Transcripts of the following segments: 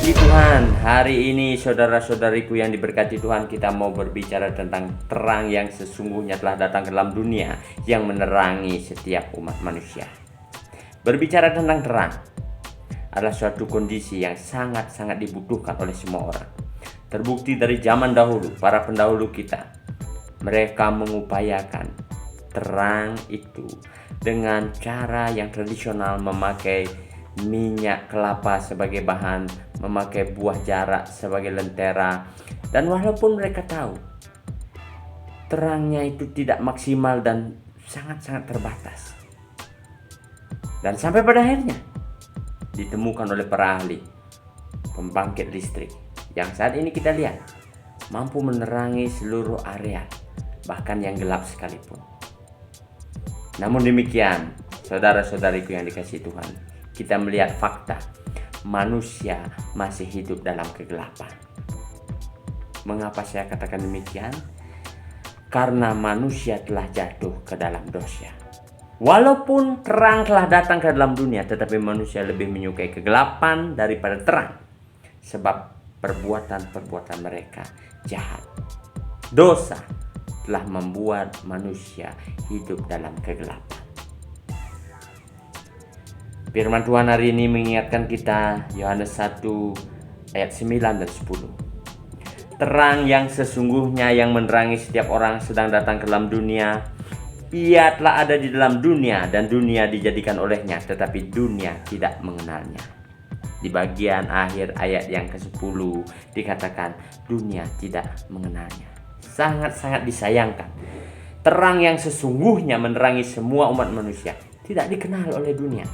dikasihi Tuhan, hari ini saudara-saudariku yang diberkati Tuhan, kita mau berbicara tentang terang yang sesungguhnya telah datang ke dalam dunia yang menerangi setiap umat manusia. Berbicara tentang terang adalah suatu kondisi yang sangat-sangat dibutuhkan oleh semua orang. Terbukti dari zaman dahulu, para pendahulu kita, mereka mengupayakan terang itu dengan cara yang tradisional, memakai minyak kelapa sebagai bahan, memakai buah jarak sebagai lentera. Dan walaupun mereka tahu terangnya itu tidak maksimal dan sangat-sangat terbatas, dan sampai pada akhirnya ditemukan oleh para ahli pembangkit listrik yang saat ini kita lihat mampu menerangi seluruh area, bahkan yang gelap sekalipun. Namun demikian, saudara-saudariku yang dikasihi Tuhan, kita melihat fakta manusia masih hidup dalam kegelapan. Mengapa saya katakan demikian? Karena manusia telah jatuh ke dalam dosa. Walaupun terang telah datang ke dalam dunia, tetapi manusia lebih menyukai kegelapan daripada terang, sebab perbuatan-perbuatan mereka jahat. Dosa telah membuat manusia hidup dalam kegelapan. Firman Tuhan hari ini mengingatkan kita, Yohanes 1 ayat 9 dan 10. Terang yang sesungguhnya yang menerangi setiap orang sedang datang ke dalam dunia. Ia telah ada di dalam dunia dan dunia dijadikan olehnya, tetapi dunia tidak mengenalnya. Di bagian akhir ayat yang ke-10 dikatakan dunia tidak mengenalnya. Sangat-sangat disayangkan. Terang yang sesungguhnya menerangi semua umat manusia tidak dikenal oleh dunia.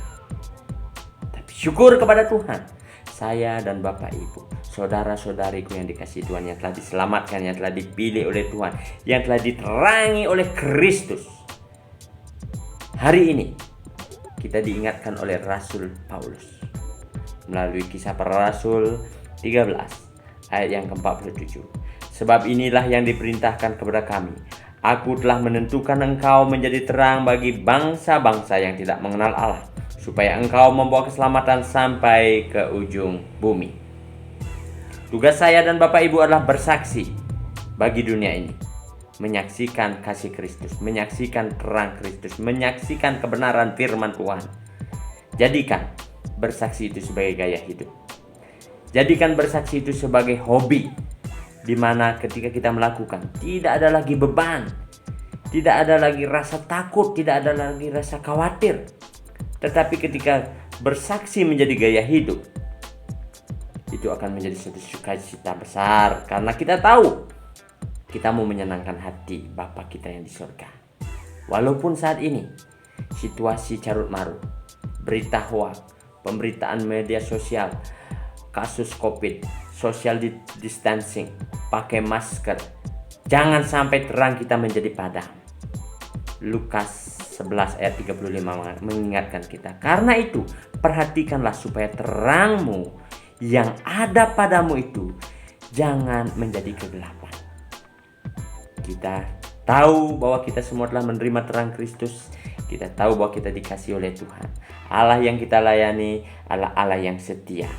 Syukur kepada Tuhan, saya dan Bapak Ibu, saudara-saudariku yang dikasihi Tuhan, yang telah diselamatkan, yang telah dipilih oleh Tuhan, yang telah diterangi oleh Kristus. Hari ini kita diingatkan oleh Rasul Paulus melalui Kisah Para Rasul 13 ayat yang ke-47. Sebab inilah yang diperintahkan kepada kami. Aku telah menentukan engkau menjadi terang bagi bangsa-bangsa yang tidak mengenal Allah, supaya engkau membawa keselamatan sampai ke ujung bumi. Tugas saya dan Bapak Ibu adalah bersaksi bagi dunia ini, menyaksikan kasih Kristus, menyaksikan terang Kristus, menyaksikan kebenaran firman Tuhan. Jadikan bersaksi itu sebagai gaya hidup. Jadikan bersaksi itu sebagai hobi, di mana ketika kita melakukan tidak ada lagi beban, tidak ada lagi rasa takut, tidak ada lagi rasa khawatir. Tetapi ketika bersaksi menjadi gaya hidup, itu akan menjadi suatu sukacita besar, karena kita tahu kita mau menyenangkan hati Bapa kita yang di surga. Walaupun saat ini situasi carut marut, berita hoak, pemberitaan media sosial, kasus COVID, social distancing, pakai masker, jangan sampai terang kita menjadi padam. Lukas 11 ayat 35 mengingatkan kita. Karena itu, perhatikanlah supaya terangmu yang ada padamu itu jangan menjadi kegelapan. Kita tahu bahwa kita semua telah menerima terang Kristus. Kita tahu bahwa kita dikasihi oleh Tuhan. Allah yang kita layani adalah Allah yang setia.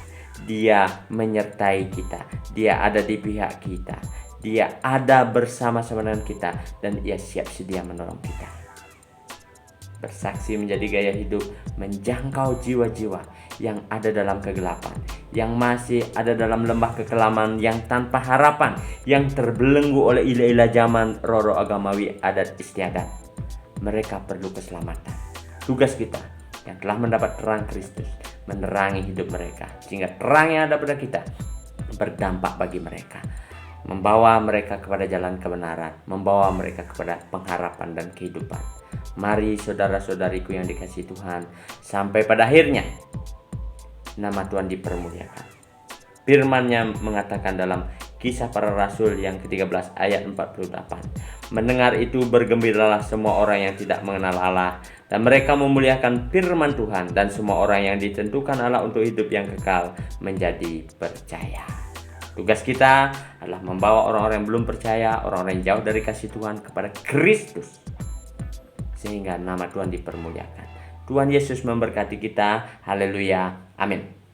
Dia menyertai kita. Dia ada di pihak kita. Dia ada bersama-sama dengan kita, dan Ia siap sedia menolong kita. Bersaksi menjadi gaya hidup, menjangkau jiwa-jiwa yang ada dalam kegelapan, yang masih ada dalam lembah kekelaman, yang tanpa harapan, yang terbelenggu oleh ilah-ilah zaman, roh-roh agamawi, adat istiadat. Mereka perlu keselamatan. Tugas kita yang telah mendapat terang Kristus menerangi hidup mereka, sehingga terang yang ada pada kita berdampak bagi mereka, membawa mereka kepada jalan kebenaran, membawa mereka kepada pengharapan dan kehidupan. Mari saudara-saudariku yang dikasihi Tuhan, sampai pada akhirnya nama Tuhan dipermuliakan. Firman-Nya mengatakan dalam Kisah Para Rasul yang ke-13 ayat 48. Mendengar itu bergembiralah semua orang yang tidak mengenal Allah, dan mereka memuliakan firman Tuhan, dan semua orang yang ditentukan Allah untuk hidup yang kekal menjadi percaya. Tugas kita adalah membawa orang-orang yang belum percaya, orang-orang yang jauh dari kasih Tuhan kepada Kristus, sehingga nama Tuhan dipermuliakan. Tuhan Yesus memberkati kita. Haleluya. Amin.